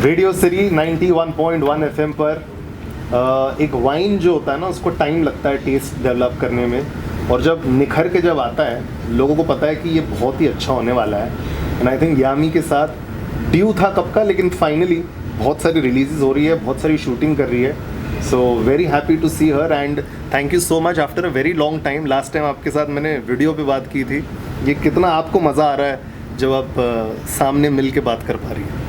Radio city 91.1 FM पर एक wine जो होता है ना, उसको टाइम लगता है टेस्ट डेवलप करने में, और जब निखर के जब आता है लोगों को पता है कि ये बहुत ही अच्छा होने वाला है। एंड आई थिंक यामी के साथ ड्यू था कब का, लेकिन फाइनली बहुत सारी रिलीजेस हो रही है, बहुत सारी शूटिंग कर रही है। So very happy to see her and thank you so much after a very long time. Last time आपके साथ मैंने वीडियो पे बात की थी। ये कितना आपको मज़ा आ रहा है जब आप सामने मिल के बात कर पा रही हैं?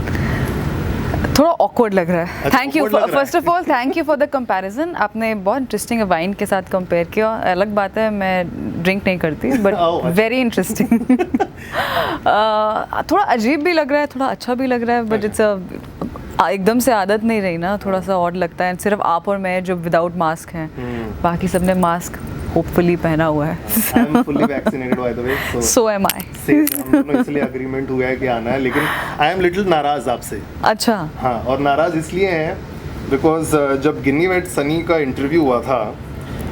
थोड़ा ऑकवर्ड लग रहा है। अच्छा, थैंक यू awkward लग रहा है। First of all, thank you for the comparison. आपने बहुत इंटरेस्टिंग वाइन के साथ कंपेयर किया। अलग बात है मैं ड्रिंक नहीं करती, बट वेरी इंटरेस्टिंग। थोड़ा अजीब भी लग रहा है, थोड़ा अच्छा भी लग रहा है, बट इट्स एकदम से आदत नहीं रही ना, थोड़ा सा ऑड लगता है। सिर्फ आप और मैं जो विदाउट मास्क हैं, बाकी सबने मास्क होपफुली पहना हुआ है। I am fully vaccinated by the way, so am I. हम दोनों इसलिए एग्रीमेंट हुआ है कि आना है, लेकिन आई एम लिटिल नाराज आपसे। अच्छा, हाँ, और नाराज इसलिए हैं बिकॉज जब गिन्नी वेट सनी का इंटरव्यू हुआ था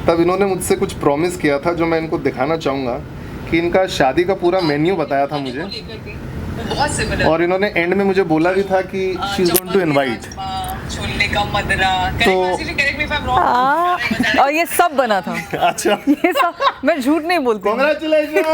तब इन्होंने मुझसे कुछ प्रॉमिस किया था जो मैं इनको दिखाना चाहूँगा कि इनका शादी का पूरा मेन्यू बताया था मुझे, और इन्होंने एंड में मुझे बोला भी था कि she is going to invite. छोले का मदरा, और ये सब बना था। अच्छा, ये सब, मैं झूठ नहीं बोलती। Congratulations!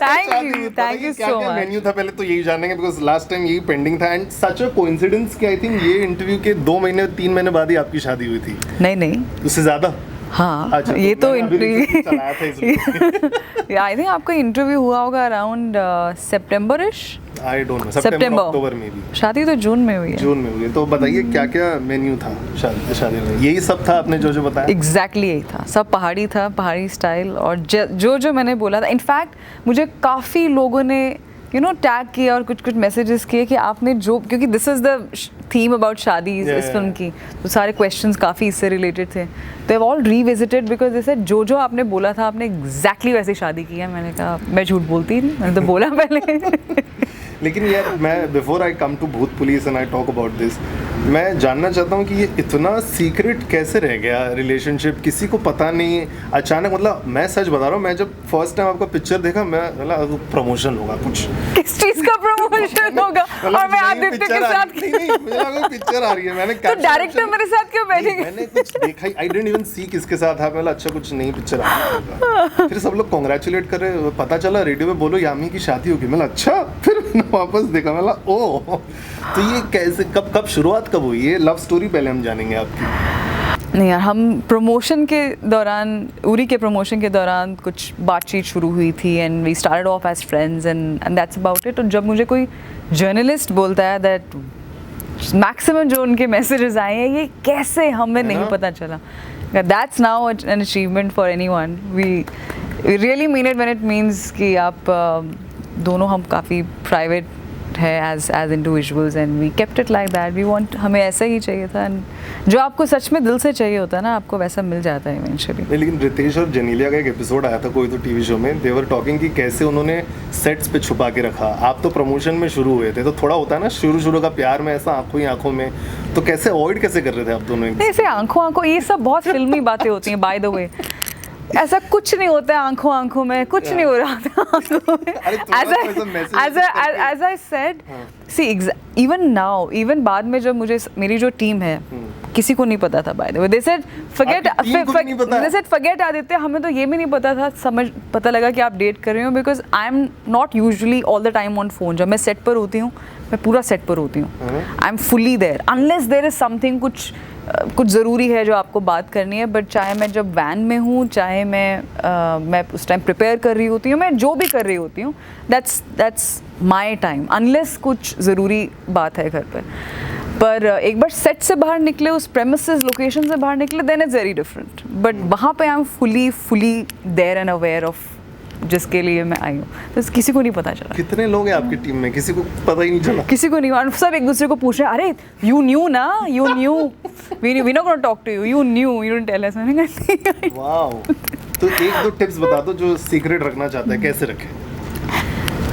Thank you so much. Menu था पहले तो यही जानेंगे बिकॉज लास्ट टाइम यही पेंडिंग था एंड सच अ कोइंसिडेंस कि आई थिंक ये इंटरव्यू के 2 महीने 3 महीने बाद ही आपकी शादी हुई थी। नहीं, उससे ज्यादा? हाँ। अच्छा, ये तो मैंने अभी recently चलाया था इसलिए। आई थिंक आपका इंटरव्यू हुआ होगा अराउंड सितंबर-ish। आई डोंट नो, सितंबर अक्टूबर में भी। शादी तो जून में हुई है। जून में हुई है। तो बताइए क्या क्या मेन्यू था शादी में? यही सब था आपने जो बताया? एग्जैक्टली यही था, सब पहाड़ी था, पहाड़ी स्टाइल, और जो मैंने बोला था। इनफैक्ट मुझे काफ़ी लोगों ने टैग किया और कुछ मैसेजेस किए कि आपने जो, क्योंकि this is the theme about शादी इस फिल्म की, तो सारे क्वेश्चंस काफ़ी इससे रिलेटेड थे। तो हैव ऑल रीविजिटेड बिकॉज जैसे जो आपने बोला था आपने एग्जैक्टली वैसी शादी की है। मैंने कहा मैं झूठ बोलती ही नहीं, मैंने तो बोला पहले। लेकिन यार मैं बिफोर आई कम टू भूत police and I talk about this, मैं जानना चाहता हूँ कि ये इतना सीक्रेट कैसे रह गया रिलेशनशिप, किसी को पता नहीं अचानक। मतलब मैं सच बता रहा हूँ, मैं जब फर्स्ट टाइम आपका पिक्चर देखा मैं मतलब प्रमोशन होगा कुछ, किस चीज़ का प्रमोशन होगा, और मैं आदित्य के साथ नहीं मुझे लगा पिक्चर आ रही है। मैंने तो डायरेक्टर मेरे साथ क्यों बैठेंगे? मैंने कुछ देखा ही, आई डिडंट इवन सी किसके साथ है। मतलब अच्छा कुछ नहीं पिक्चर आ रही है। फिर सब लोग कांग्रेचुलेट कर रहे, पता चला रेडियो में बोलो यामी की शादी होगी। मतलब अच्छा, फिर वापस देखा, मतलब ओह, तो ये कैसे कब शुरुआत कब हुई? ये लव स्टोरी पहले हम जानेंगे आपकी। नहीं यार, हम प्रमोशन के दौरान, उरी के प्रमोशन के दौरान कुछ बातचीत शुरू हुई थी and we started off as friends and that's about it. और जब मुझे कोई जर्नलिस्ट बोलता है दैट मैक्सिमम जो उनके मैसेजेस आए हैं ये कैसे हमें नहीं पता चला, that's now an achievement for anyone. We really mean it when it means कि आप दोनों हम काफ़ी प्राइवेट है as individuals and we kept it like that. We want, हमें ऐसा ही चाहिए था, एंड जो आपको सच में दिल से चाहिए होता है ना, आपको वैसा मिल जाता है इवेंचुअली। लेकिन रितेश और जेनेलिया का एक एपिसोड आया था कोई तो टीवी शो में, दे वर टॉकिंग कि कैसे उन्होंने सेट्स पे छुपा के रखा। आप तो प्रमोशन में शुरू हुए थे, तो थोड़ा होता है ना शुरू का प्यार में ऐसा आंखों ही आंखों में, तो कैसे अवॉइड कैसे कर रहे थे आप दोनों? ऐसे आंखों ये सब बहुत फिल्मी बातें होती हैं बाय द वे। ऐसा कुछ नहीं होता है आंखों में, कुछ नहीं हो रहा था आंखों में। As I said, see, even now, even बाद में जब मेरी जो टीम है, किसी को नहीं पता था by the way. They said forget Aditya, हमें तो ये भी नहीं पता था, पता लगा कि आप डेट कर रहे हो, because I am not usually all the time on phone. जब मैं सेट पर होती हूँ, मैं पूरा सेट पर होती हूँ, I am fully there unless there is something कुछ ज़रूरी है जो आपको बात करनी है। बट चाहे मैं जब वैन में हूँ, चाहे मैं उस टाइम प्रिपेयर कर रही होती हूँ, मैं जो भी कर रही होती हूँ, दैट्स माई टाइम, अनलेस कुछ ज़रूरी बात है घर पर एक बार सेट से बाहर निकले, उस प्रेमिसेस लोकेशन से बाहर निकले, then it's very different. But वहाँ पे I am fully there and aware of जिसके लिए मैं आई हूँ, तो किसी को नहीं पता चला। कितने लोग हैं आपकी टीम में? किसी को पता ही नहीं चला? किसी को नहीं। और सब एक दूसरे को पूछ रहे, अरे यू न्यू ना, you knew, we not gonna talk to you, you didn't tell us. Wow, तो 1-2 टिप्स बता दो जो सीक्रेट रखना चाहता है, कैसे रखें?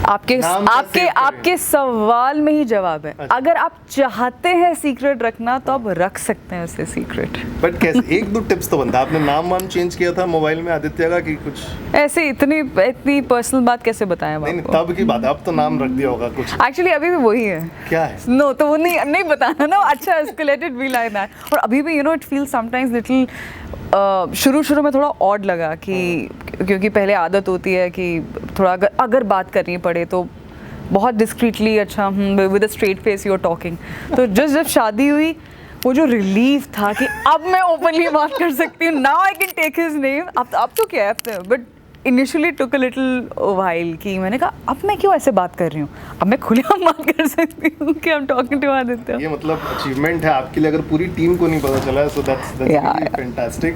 आपके नाम का आपके save करें। आपके सवाल में ही जवाब है। अगर आप चाहते हैं सीक्रेट रखना तो आप रख सकते हैं उसे सीक्रेट। बट कैसे, एक दो टिप्स तो बनता। आपने नाम वाम चेंज किया था मोबाइल में आदित्य का कि कुछ? ऐसे इतनी पर्सनल बात कैसे बताएं नहीं आपको? तब की बात है, अब तो नाम रख दिया होगा कुछ। एक्चुअली अभी भी वही है। क्या है? नो तो वो नहीं बताना ना। अच्छा एस्केलेटेड बी लाइक दैट। और अभी भी इट फील समटाइम्स लिटिल शुरू में थोड़ा ऑड लगा कि क्योंकि पहले आदत होती है कि थोड़ा अगर बात करनी पड़े तो बहुत डिस्क्रीटली, अच्छा with a straight face you are talking. तो जब शादी हुई वो जो रिलीफ था कि अब मैं ओपनली बात कर सकती हूँ, now I can take his name. अब तो क्या है, but initially took a little while कि मैंने कहा अब मैं क्यों ऐसे बात कर रही हूँ, अब मैं खुलेआम बात कर सकती हूँ कि I am talking to Aditya. ये मतलब अचीवमेंट है आपके लिए, अगर पूरी टीम को नहीं पता चला है, सो दैट्स फैंटास्टिक।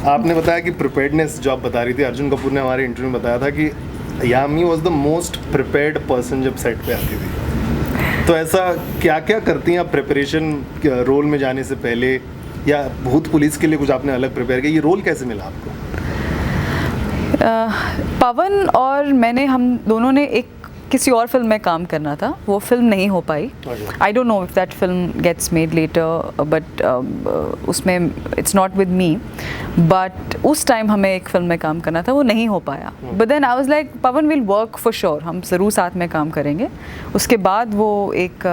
आपने बताया कि प्रिपेयर्डनेस जो आप बता रही थी, अर्जुन कपूर ने हमारे इंटरव्यू में बताया था कि Yami was the most prepared person जब सेट पे आती थी। तो ऐसा क्या क्या करती हैं आप प्रिपरेशन रोल में जाने से पहले, या भूत पुलिस के लिए कुछ आपने अलग प्रिपेयर किया? ये रोल कैसे मिला आपको? पवन और मैंने, हम दोनों ने एक किसी और फिल्म में काम करना था, वो फिल्म नहीं हो पाई। I don't know if that film gets made later, but उसमें it's not with me. But उस टाइम हमें एक फिल्म में काम करना था, वो नहीं हो पाया। But then I was like Pawan will work for sure, हम ज़रूर साथ में काम करेंगे। उसके बाद वो एक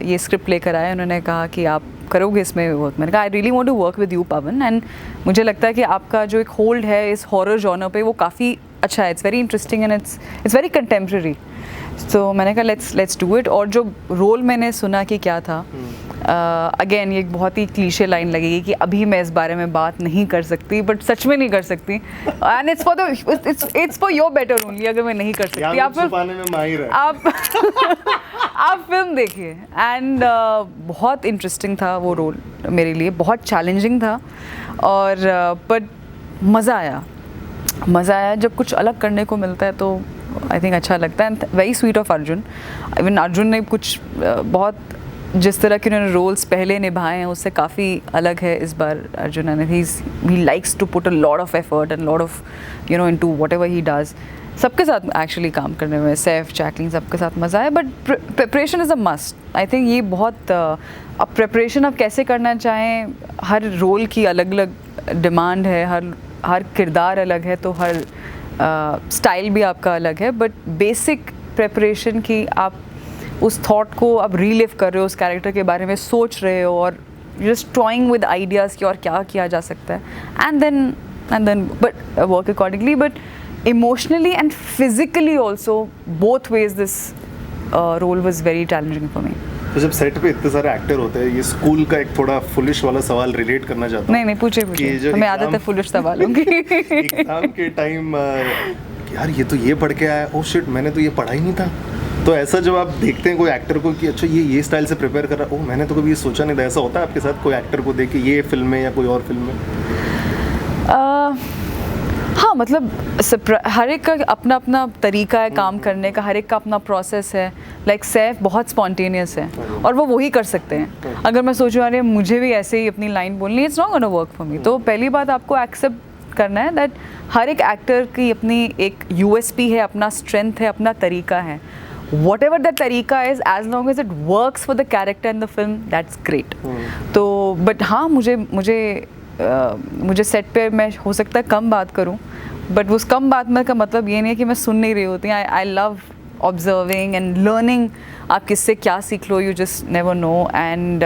ये स्क्रिप्ट लेकर आए, उन्होंने कहा कि आप करोगे इसमें वर्क। मैंने कहा I really want to work with you Pawan, and मुझे लगता है कि आपका जो एक होल्ड है इस हॉरर जॉनर पे वो काफ़ी अच्छा है। It's very interesting and it's very contemporary. तो मैंने कहा लेट्स डू इट। और जो रोल मैंने सुना कि क्या था, अगेन ये एक बहुत ही क्लीशे लाइन लगेगी कि अभी मैं इस बारे में बात नहीं कर सकती, बट सच में नहीं कर सकती। And it's for your better only. अगर मैं नहीं कर सकती, आप छुपाने में माहिर है। आप फिल्म देखिए। एंड बहुत इंटरेस्टिंग था वो रोल मेरे लिए, बहुत चैलेंजिंग था, और बट मज़ा आया। जब कुछ अलग करने को मिलता है तो आई थिंक अच्छा लगता है। And very sweet of Arjun. Even Arjun ने कुछ बहुत, जिस तरह के उन्होंने रोल्स पहले निभाए हैं उससे काफ़ी अलग है इस बार Arjun. And he likes to put a lot of effort and lot of into whatever he does. सबके साथ एक्चुअली काम करने में, सैफ, जैकलीन, सबके साथ मज़ा है। But preparation is a must. I think ये बहुत, अब प्रिपरेशन आप कैसे करना चाहें, हर रोल की अलग अलग डिमांड है, हर किरदार अलग है, तो हर स्टाइल भी आपका अलग है। बट बेसिक प्रिपरेशन की आप उस थॉट को अब रीलिव कर रहे हो, उस कैरेक्टर के बारे में सोच रहे हो, और जस्ट टॉइंग विद आइडियाज़ की और क्या किया जा सकता है, and then but work accordingly. But emotionally and physically also, both ways this role was very challenging for me. तो जब सेट पे इतने सारे एक्टर होते हैं, ये स्कूल का एक थोड़ा फुलिश वाला सवाल रिलेट करना चाहता हूँ। नहीं पूछे, हमें आदत है फुलिश सवालों की। एग्जाम के टाइम यार ये तो ये पढ़ के आया, ओह शिट मैंने तो ये पढ़ा ही नहीं था। तो ऐसा जब आप देखते हैं कोई एक्टर को कि अच्छा ये स्टाइल से प्रिपेयर कर रहा है, ओह मैंने तो कभी ये सोचा नहीं था, ऐसा होता है आपके साथ कोई एक्टर को देख के, ये फिल्म में या कोई और फिल्म में? हाँ, मतलब हर एक का अपना अपना तरीका है काम करने का, हर एक का अपना प्रोसेस है। लाइक सैफ बहुत स्पॉन्टेनियस है और वो वही कर सकते हैं। अगर मैं सोचूं अरे मुझे भी ऐसे ही अपनी लाइन बोलनी है, it's not gonna work for me. तो पहली बात आपको एक्सेप्ट करना है दैट हर एक एक्टर की अपनी एक USP है, अपना स्ट्रेंथ है, अपना तरीका है। whatever that तरीका is, as long as it works for the character in the film, that's great. तो बट हाँ, मुझे सेट पे मैं हो सकता है कम बात करूँ, बट उस कम बात में का मतलब ये नहीं है कि मैं सुन नहीं रही होती। I love observing and learning. आप किससे क्या सीख लो, you just never know. And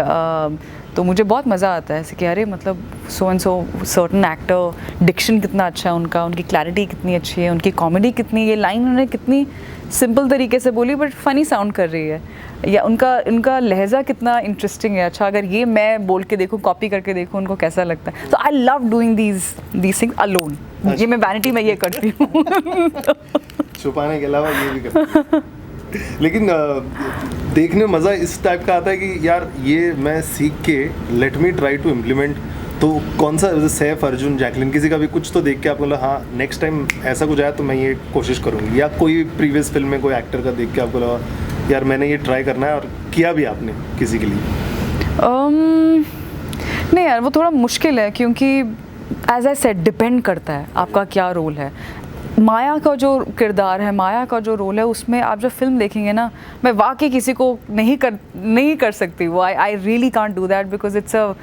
तो मुझे बहुत मज़ा आता है ऐसे कि अरे मतलब so and so certain actor, diction कितना अच्छा है उनका, उनकी क्लैरिटी कितनी अच्छी है, उनकी कॉमेडी कितनी, ये लाइन उन्होंने कितनी सिंपल तरीके से बोली बट फनी साउंड कर रही है, या उनका लहजा कितना इंटरेस्टिंग है। अच्छा, अगर ये मैं बोल के देखूँ, कॉपी करके देखूँ, उनको कैसा लगता है। तो I love doing these things alone. ये मैं वैनिटी में ये करती हूँ। छुपाने के अलावा ये भी करती। लेकिन देखने में मज़ा इस टाइप का आता है कि यार ये मैं सीख के let me try to implement. तो कौन सा, सैफ, अर्जुन, जैकलिन, किसी का भी कुछ तो देख के आपको लगा हाँ नेक्स्ट टाइम ऐसा कुछ आया तो मैं ये कोशिश करूँगी, या कोई प्रीवियस फिल्म में कोई एक्टर का देख के आपको लगा यार मैंने ये ट्राई करना है, और किया भी आपने किसी के लिए? नहीं यार, वो थोड़ा मुश्किल है क्योंकि एज आई सेड डिपेंड करता है आपका क्या रोल है। माया का जो किरदार है, माया का जो रोल है, उसमें आप जब फिल्म देखेंगे ना, मैं वाकई किसी को नहीं कर सकती वो. I really can't do that because it's a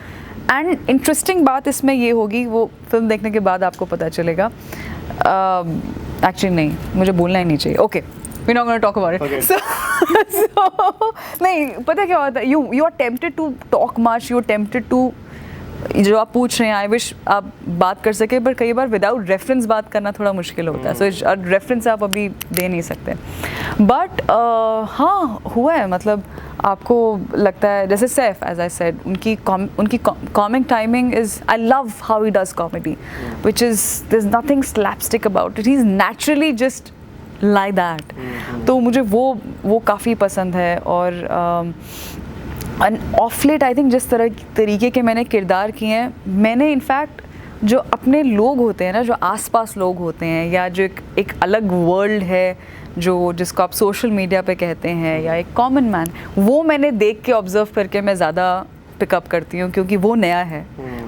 and interesting बात इसमें ये होगी, वो फिल्म देखने के बाद आपको पता चलेगा. एक्चुअली नहीं, मुझे बोलना ही नहीं चाहिए. Okay, we're not going to talk about it. Okay. So नहीं, पता क्या होता है, you are tempted to talk much, you are tempted to, जो आप पूछ रहे हैं, आई विश आप बात कर सके, पर कई बार विदाउट रेफरेंस बात करना थोड़ा मुश्किल होता है. सो रेफरेंस आप अभी दे नहीं सकते. बट हाँ, हुआ है. मतलब आपको लगता है जैसे सैफ, एज आई सेड, उनकी comic timing is, I love how he does comedy, which is there is nothing slapstick about it. He is naturally just like that. तो मुझे वो काफ़ी पसंद है. और ऑफ लेट आई थिंक जिस तरीके के मैंने किरदार किए हैं, मैंने इनफैक्ट जो अपने लोग होते हैं ना, जो आसपास लोग होते हैं, या जो एक अलग वर्ल्ड है जो जिसको आप सोशल मीडिया पे कहते हैं, या एक कॉमन मैन, वो मैंने देख के ऑब्जर्व करके मैं ज़्यादा पिकअप करती हूँ, क्योंकि वो नया है.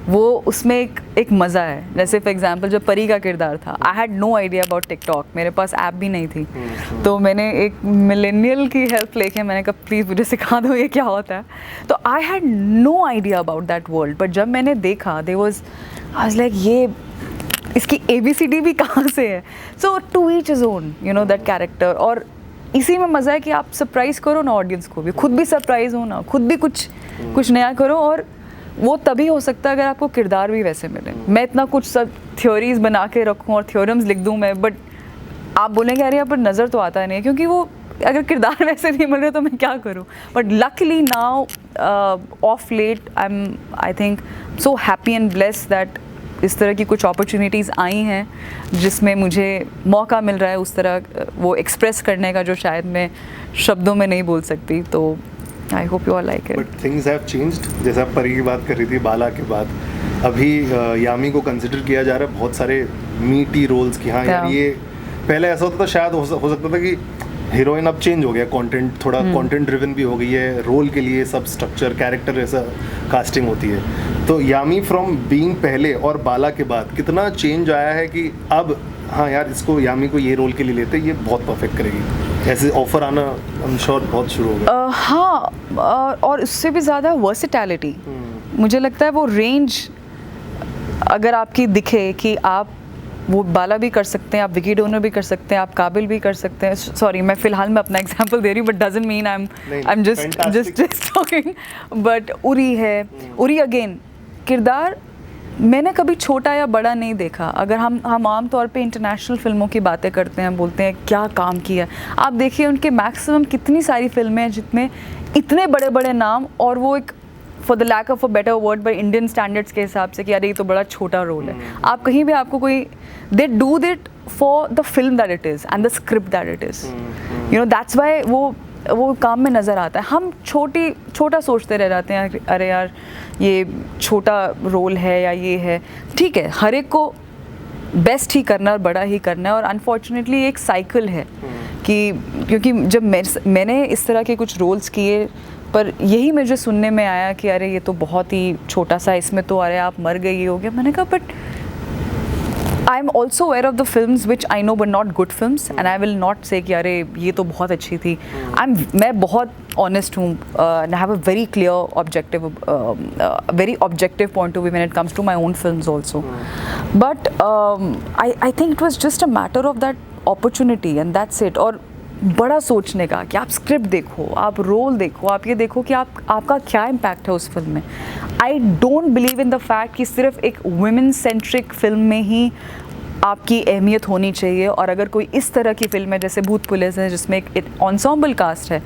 वो उसमें एक मज़ा है. जैसे फॉर एग्जांपल जब परी का किरदार था, I had no idea about TikTok, मेरे पास ऐप भी नहीं थी. तो मैंने एक मिलेनियल की हेल्प लेके मैंने कहा प्लीज़ मुझे सिखा दो ये क्या होता है. तो I had no idea about that world. But जब मैंने देखा, आई वाज लाइक ये इसकी ABCD भी कहाँ से है. So to each is own, you know, that character. और इसी में मज़ा है कि आप सरप्राइज़ करो ना ऑडियंस को भी, खुद भी सरप्राइज़ हो ना, खुद भी कुछ नया करो. और वो तभी हो सकता है अगर आपको किरदार भी वैसे मिले. मैं इतना कुछ सब थ्योरीज बना के रखूँ और थ्योरम्स लिख दूँ मैं, बट आप बोलेंगे अरे यहाँ पर नज़र तो आता नहीं है, क्योंकि वो अगर किरदार वैसे नहीं मिल रहे तो मैं क्या करूँ. But luckily now of late I think so happy and blessed that इस तरह की कुछ अपॉर्चुनिटीज़ आई हैं जिसमें मुझे मौका मिल रहा है उस तरह वो एक्सप्रेस करने का, जो शायद मैं शब्दों में नहीं बोल सकती. तो I hope you are like it. But things have changed. जैसे आप परी की बात कर रही थी, बाला के बाद अभी यामी को कंसिडर किया जा रहा है बहुत सारे मीटी रोल्स की. हाँ यार, ये पहले ऐसा होता था, शायद हो सकता था कि हीरोइन अब चेंज हो गया, कंटेंट थोड़ा कंटेंट ड्रिवन भी हो गई है, रोल के लिए सब स्ट्रक्चर, कैरेक्टर ऐसा कास्टिंग होती है. तो यामी फ्रॉम बीइंग पहले और बाला के बाद कितना चेंज आया है कि अब हाँ यार, इसको यामी को ये रोल के लिए लेते, ये बहुत परफेक्ट करेगी, ऐसे ऑफर आना आई एम श्योर बहुत शुरू हो गया. हाँ, और उससे भी ज़्यादा वर्सेटैलिटी. मुझे लगता है वो रेंज अगर आपकी दिखे कि आप वो बाला भी कर सकते हैं, आप विकी डोनर भी कर सकते हैं, आप काबिल भी कर सकते हैं. सॉरी, मैं फ़िलहाल मैं अपना एग्जांपल दे रही हूँ, but doesn't mean I am just talking. But Uri है, उरी अगेन किरदार मैंने कभी छोटा या बड़ा नहीं देखा. अगर हम आम तौर पे इंटरनेशनल फिल्मों की बातें करते हैं, बोलते हैं क्या काम किया, आप देखिए उनके मैक्सिमम कितनी सारी फिल्में हैं जितने इतने बड़े बड़े नाम, और वो एक for the lack of a better word by Indian standards के हिसाब से कि अरे ये तो बड़ा छोटा रोल है. आप कहीं भी आपको कोई they do it for the film that it is and the script that it is, you know, that's why वो काम में नज़र आता है. हम छोटा सोचते रह जाते हैं, अरे यार ये छोटा रोल है या ये है. ठीक है, हर एक को बेस्ट ही करना और बड़ा ही करना है. और अनफॉर्चुनेटली एक साइकिल है कि क्योंकि जब मैंने इस तरह के कुछ रोल्स किए, पर यही मुझे सुनने में आया कि अरे ये तो बहुत ही छोटा सा, इसमें तो अरे आप मर गई हो गया. मैंने कहा but I am also aware of the films which I know but not good films, and I will not से कि अरे ये तो बहुत अच्छी थी. मैं बहुत ऑनेस्ट हूँ, I have a very clear objective, very objective point of view when it comes to my own films also. But I think it was just a matter of that opportunity and that's it. और बड़ा सोचने का कि आप script देखो, आप role देखो, आप ये देखो कि आपका क्या इम्पैक्ट है उस फिल्म में. I don't believe in the fact कि सिर्फ एक वुमेन सेंट्रिक फिल्म में ही आपकी अहमियत होनी चाहिए. और अगर कोई इस तरह की फिल्म है जैसे भूत पुलिस है जिसमें एक एंसेम्बल कास्ट है,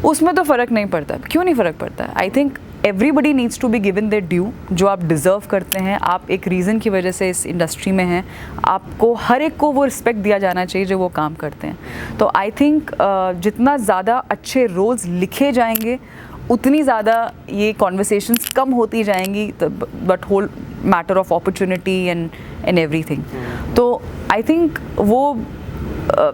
उसमें तो फ़र्क नहीं पड़ता. क्यों नहीं फ़र्क पड़ता है? I think everybody needs to be given their due, जो आप डिज़र्व करते हैं. आप एक रीज़न की वजह से इस इंडस्ट्री में हैं, आपको हर एक को वो रिस्पेक्ट दिया जाना चाहिए जो वो काम करते हैं. तो आई थिंक जितना ज़्यादा अच्छे रोल्स लिखे जाएंगे उतनी ज़्यादा ये कॉन्वर्सेशंस कम होती जाएंगी, but whole matter of opportunity and everything. तो आई थिंक वो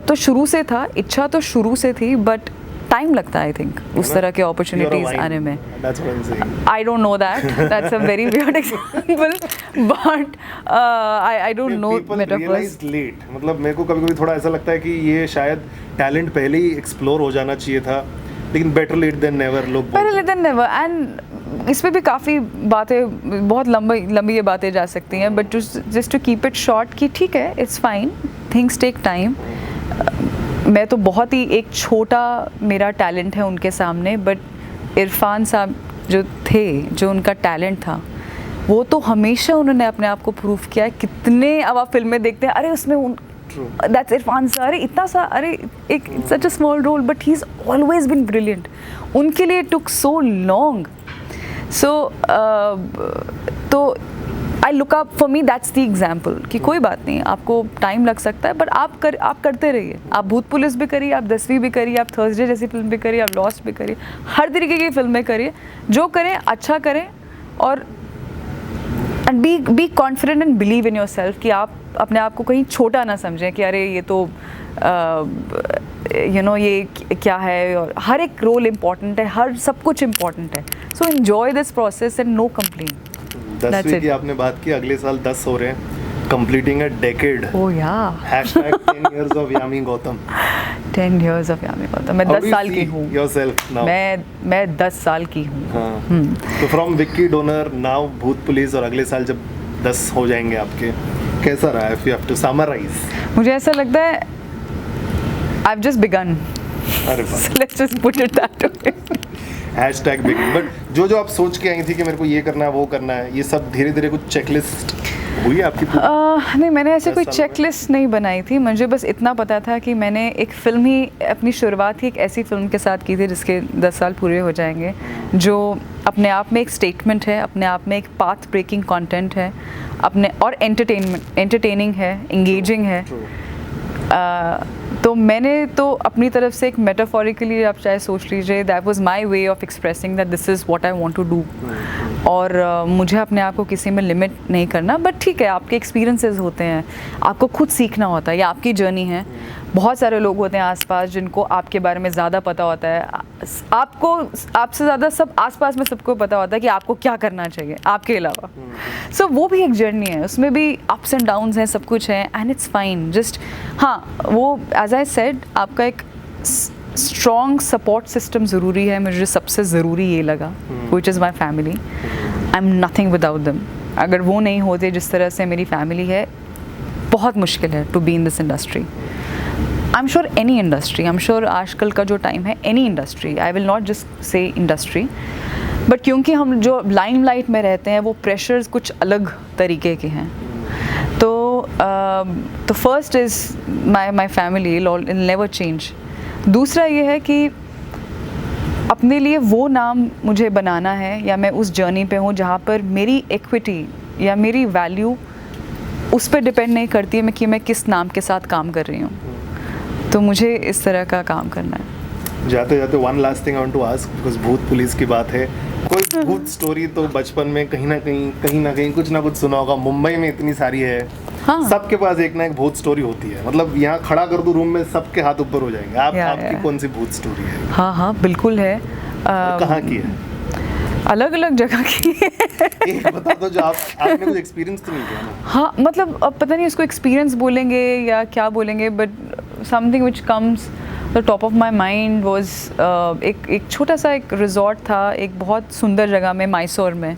तो शुरू से था, इच्छा तो शुरू से थी, बट टाइम लगता है आई थिंक उस तरह के अपॉर्चुनिटीज आने में. I don't know that. That's a very weird example, but I don't know metaphors. Late, मतलब मेरे को कभी-कभी थोड़ा ऐसा लगता है कि ये शायद टैलेंट पहले ही एक्सप्लोर हो जाना चाहिए था, लेकिन बेटर लेट देन नेवर लोग बोलते हैं. Better late than never. And इस पे भी काफ़ी बातें, बहुत लंबी ये बातें जा सकती हैं, but just to keep it short कि ठीक है, it's fine, things take time. मैं तो बहुत ही एक छोटा मेरा टैलेंट है उनके सामने, बट इरफान साहब जो थे, जो उनका टैलेंट था, वो तो हमेशा उन्होंने अपने आप को प्रूव किया है. कितने अब आप फिल्में देखते हैं, अरे उसमें दैट्स इरफान सर, अरे इतना सा, अरे एक such a small role, but he is always been brilliant. उनके लिए टुक सो लॉन्ग. सो तो I look up, for me that's the example कि कोई बात नहीं, आपको टाइम लग सकता है, बट आप करते रहिए. आप भूत पुलिस भी करिए, आप 10वीं भी करिए, आप थर्सडे जैसी फिल्म भी करिए, आप लॉस्ट भी करिए, हर तरीके की फिल्में करिए. जो करें अच्छा करें, और and be confident and believe in your self कि आप अपने आप को कहीं छोटा ना समझें कि अरे ये तो ये क्या है. और हर एक रोल इम्पॉर्टेंट है, हर सब कुछ इम्पॉर्टेंट है. So enjoy this process and no complain. 10वीं की आपने बात की, अगले साल 10 हो रहे हैं, कंप्लीटिंग अ डेकेड. ओह या, #10 years of Yami Gautam. 10 years of Yami Gautam. मैं 10 साल की हूँ. Yourself now. मैं 10 साल की हूँ. हाँ. तो फ्रॉम विक्की डोनर नाउ भूत पुलिस, और अगले साल जब 10 हो जाएंगे आपके, कैसा रहा? If you have to summarize. मुझे ऐसा लगता है I've just begun. अरे वाह. So let's just put it that way. #begin. But जो आप सोच के आई थी कि मेरे को ये करना है, वो करना है, ये सब धीरे धीरे कुछ चेकलिस्ट हुई आपकी? नहीं, मैंने ऐसे कोई चेकलिस्ट नहीं बनाई थी. मुझे बस इतना पता था कि मैंने एक फ़िल्म ही, अपनी शुरुआत ही एक ऐसी फ़िल्म के साथ की थी जिसके 10 साल पूरे हो जाएंगे, जो अपने आप में एक स्टेटमेंट है, अपने आप में एक पाथ ब्रेकिंग कंटेंट है, अपने और एंटरटेनिंग है, इंगेजिंग है. तो मैंने तो अपनी तरफ से एक मेटाफोरिकली आप चाहे सोच लीजिए, that was my way of expressing that this is what I want to do. और मुझे अपने आप को किसी में लिमिट नहीं करना. बट ठीक है, आपके एक्सपीरियंसेस होते हैं, आपको खुद सीखना होता है, ये आपकी जर्नी है. बहुत सारे लोग होते हैं आसपास जिनको आपके बारे में ज़्यादा पता होता है. आपसे ज़्यादा सब आसपास में सबको पता होता है कि आपको क्या करना चाहिए आपके अलावा. सो वो भी एक जर्नी है, उसमें भी अप्स एंड डाउन्स हैं, सब कुछ है, एंड इट्स फाइन. जस्ट हाँ, वो एज आई सेड, आपका एक स्ट्रॉन्ग सपोर्ट सिस्टम ज़रूरी है. मुझे सबसे ज़रूरी ये लगा, which is my family. I am nothing without them. अगर वो नहीं होते जिस तरह से मेरी फैमिली है, बहुत मुश्किल है to be in this industry. I am sure any industry, I am sure आजकल का जो टाइम है, any industry, I will not just say industry, but क्योंकि हम जो लाइमलाइट में रहते हैं, वो प्रेशर्स कुछ अलग तरीके के हैं. तो first is my family, it never change. दूसरा ये है कि अपने लिए वो नाम मुझे बनाना है, या मैं उस जर्नी पे हूँ जहाँ पर मेरी इक्विटी या मेरी वैल्यू उस पर डिपेंड नहीं करती है कि मैं किस नाम के साथ काम कर रही हूँ. तो मुझे इस तरह का काम करना है. जाते जाते one last thing I want to ask, because Bhoot Police की बात है, कोई भूत स्टोरी तो बचपन में कहीं ना कहीं कुछ ना कुछ सुना होगा. मुंबई में इतनी सारी है. हाँ. सबके पास एक ना एक भूत स्टोरी होती है. मतलब यहाँ खड़ा कर दो रूम में, सबके हाथ ऊपर हो जाएंगे. आपकी कौन सी भूत स्टोरी है? हाँ, बिल्कुल है. कहाँ की है? अलग अलग जगह की. एक बता दो जो आपने कुछ एक्सपीरियंस तो नहीं किया ना. हाँ, मतलब अब पता नहीं इसको एक्सपीरियंस बोलेंगे या क्या बोलेंगे, but something which comes the top of my mind was एक छोटा सा एक रिजॉर्ट था, एक बहुत सुंदर जगह में, मैसूर में.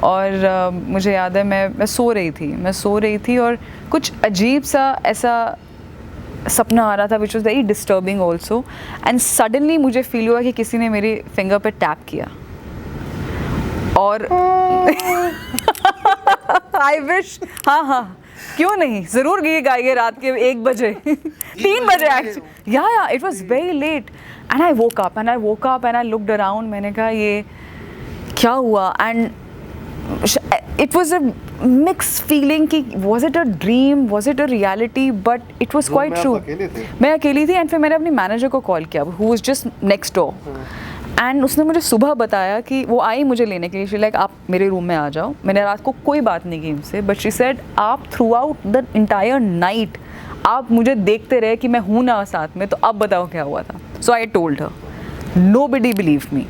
और मुझे याद है मैं सो रही थी और कुछ अजीब सा ऐसा सपना आ रहा था, which was very disturbing also. And suddenly मुझे फील हुआ कि किसी ने मेरी फिंगर पे टैप किया. और आई विश, हाँ, क्यों नहीं, ज़रूर गई गाइए रात के 1 बजे 3 बजे actually. Yeah it was very late. And I woke up and I looked around. मैंने कहा ये क्या हुआ. And it was a mixed feeling कि was it a dream, was it a reality, but it was quite true. मैं अकेली थी. And फिर मैंने अपनी मैनेजर को कॉल किया, who was just next door. And उसने मुझे सुबह बताया कि वो आई मुझे लेने के लिए. शी लाइक, आप मेरे रूम में आ जाओ. मैंने रात को कोई बात नहीं की उनसे, बट शी सेड आप through out the entire night आप मुझे देखते रहे कि मैं हूँ ना साथ में, तो अब बताओ क्या हुआ था. So I told her. nobody believed me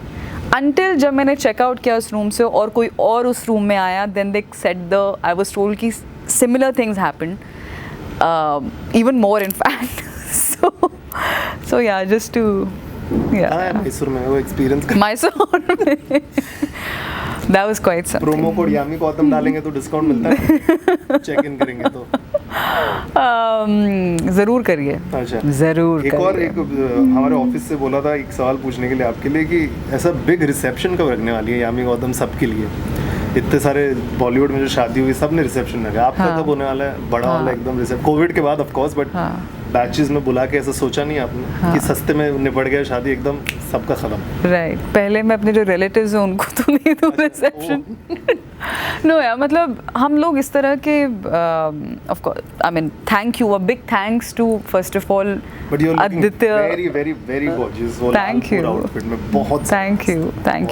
until जब मैंने चेकआउट किया उस रूम से और कोई और उस रूम में आया, then they said I was told कि similar things happened, even more in fact. so yeah, just to Mysore में वो एक्सपीरियंस Mysore में that was quite something. Promo code Yami Gautam डालेंगे तो डिस्काउंट मिलता है, चेक इन करेंगे तो। ज़रूर करिए। अच्छा, ज़रूर एक और एक हमारे ऑफिस से बोला था एक सवाल पूछने के लिए आपके लिए कि ऐसा बिग रिसेप्शन कब रखने वाली है यामी गौतम सबके लिए? इतने सारे बॉलीवुड में जो शादी हुई सब ने रिसेप्शन रखा, आपका कब होने वाला है बड़ा वाला एकदम रिसेप्शन? कोविड के बाद ऑफ कोर्स, बट बैचेस में बुला के ऐसा सोचा नहीं आपने कि सस्ते में निपट गया शादी एकदम सबका खत्म? राइट, पहले मैं अपने जो रिलेटिव्स हैं उनको तो नहीं दूँ रिसेप्शन। नो यार, मतलब हम लोग इस तरह के of course I mean thank you, a big thanks to first of all Aditya, very very very gorgeous, thank you, outfit में बहुत thank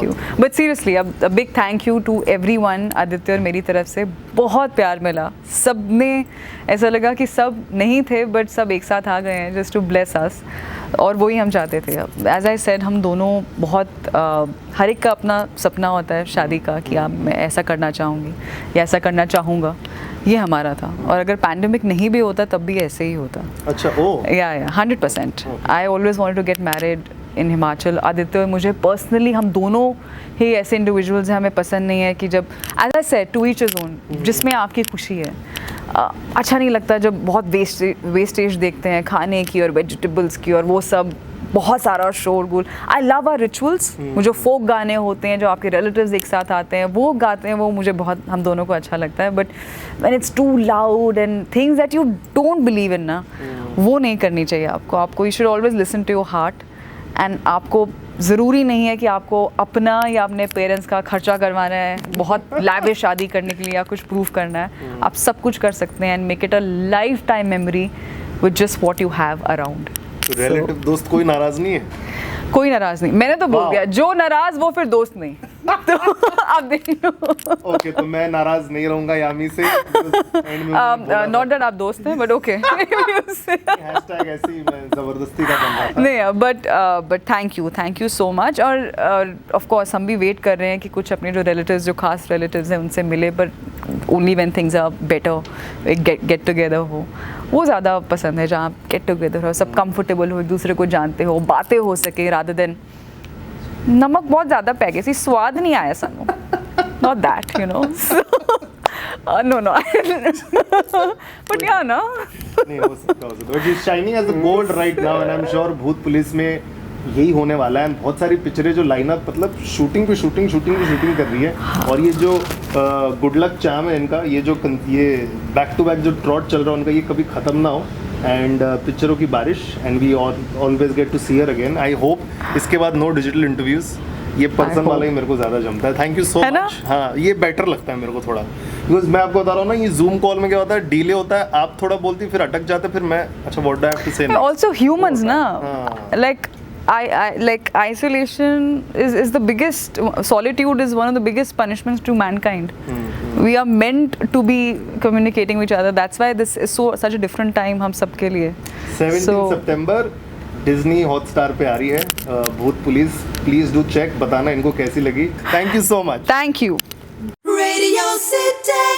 you, but seriously a big thank you to everyone. Aditya और मेरी तरफ से बहुत प्यार मिला, सब ने ऐसा लगा कि सब नहीं थे बट सब एक साथ आ गए हैं जस्ट टू ब्लेस अस, और वही हम चाहते थे। एज आई सेड, हम दोनों बहुत हर एक का अपना सपना होता है शादी का कि मैं ऐसा करना चाहूँगी या ऐसा करना चाहूँगा, ये हमारा था। और अगर पैंडेमिक नहीं भी होता तब भी ऐसे ही होता। अच्छा, oh yeah 100%। I always wanted to get married in Himachal. Aditya और मुझे पर्सनली, हम दोनों ही ऐसे इंडिविजुअल्स हैं, हमें पसंद नहीं है कि जब as I said to each is own, जिसमें आपकी खुशी है। अच्छा नहीं लगता जब बहुत वेस्टेज देखते हैं खाने की और वेजिटेबल्स की और वो सब बहुत सारा शोरगुल। I love our rituals. जो फोक गाने होते हैं, जो आपके रिलेटिव्स एक साथ आते हैं वो गाते हैं, वो मुझे बहुत, हम दोनों को अच्छा लगता है। But when it's too loud and things that you don't believe in ना, वो नहीं करनी चाहिए आपको। You should always listen to your heart. And आपको ज़रूरी नहीं है कि आपको अपना या अपने पेरेंट्स का खर्चा करवाना है, बहुत लैविश शादी करने के लिए या कुछ प्रूव करना है। आप सब कुछ कर सकते हैं and make it a life time memory with just what you have around. Relative दोस्त कोई नाराज नहीं है? कोई नाराज नहीं, मैंने तो बोल दिया, जो नाराज वो फिर दोस्त नहीं। तो आप देख लो। ओके, तो मैं नाराज नहीं रहूंगा यामी से। नॉट दैट आप दोस्त हैं, बट ओके। हैशटैग ऐसे ही मैं जबरदस्ती का बन रहा था। नहीं, but thank you so much. और ऑफ कोर्स हम भी वेट कर रहे हैं कि कुछ अपने जो रिलेटिव्स, जो खास रिलेटिव्स हैं, उनसे मिले, but only when things are better, एक गेट टुगेदर हो, वो ज़्यादा पसंद है, जहाँ गेट टुगेदर हो, सब कंफर्टेबल हो, एक दूसरे को जानते हो, बातें हो सके, रादर देन नमक बहुत ज़्यादा पै गया सी, स्वाद नहीं आया सानू, not that you know. No but yeah ना, नहीं हो सकता but she is shining as a gold right now and I am sure Bhoot Police में यही होने वाला है। बहुत सारी पिक्चरें जो लाइनअप, मतलब शूटिंग पे शूटिंग कर रही है। और ये जो गुड लक चाम है इनका, ये बैक टू बैक जो ट्रॉट चल रहा है उनका, ये कभी ख़त्म ना हो। एंड पिक्चरों की बारिश, and we always get to see her again. I hope इसके बाद नो डिजिटल इंटरव्यूज़, ये पर्सन वाला ही मेरे को ज़्यादा जमता है। Thank you so much. हाँ, ये बेटर लगता है मेरे को थोड़ा, बिकॉज मैं आपको बता रहा हूँ ना, ये जूम कॉल में क्या होता है, डिले होता है, आप थोड़ा बोलती फिर अटक जाते, फिर मैं अच्छा what do I have to say. Also humans ना, like I like isolation is the biggest, solitude is one of the biggest punishments to mankind. We are meant to be communicating with each other. That's why this is such a different time हम सब के लिए। 17 सितंबर Disney Hotstar पे आ रही है भूत police. Please do check, बताना इनको कैसी लगी। Thank you so much. Thank you. Radio City.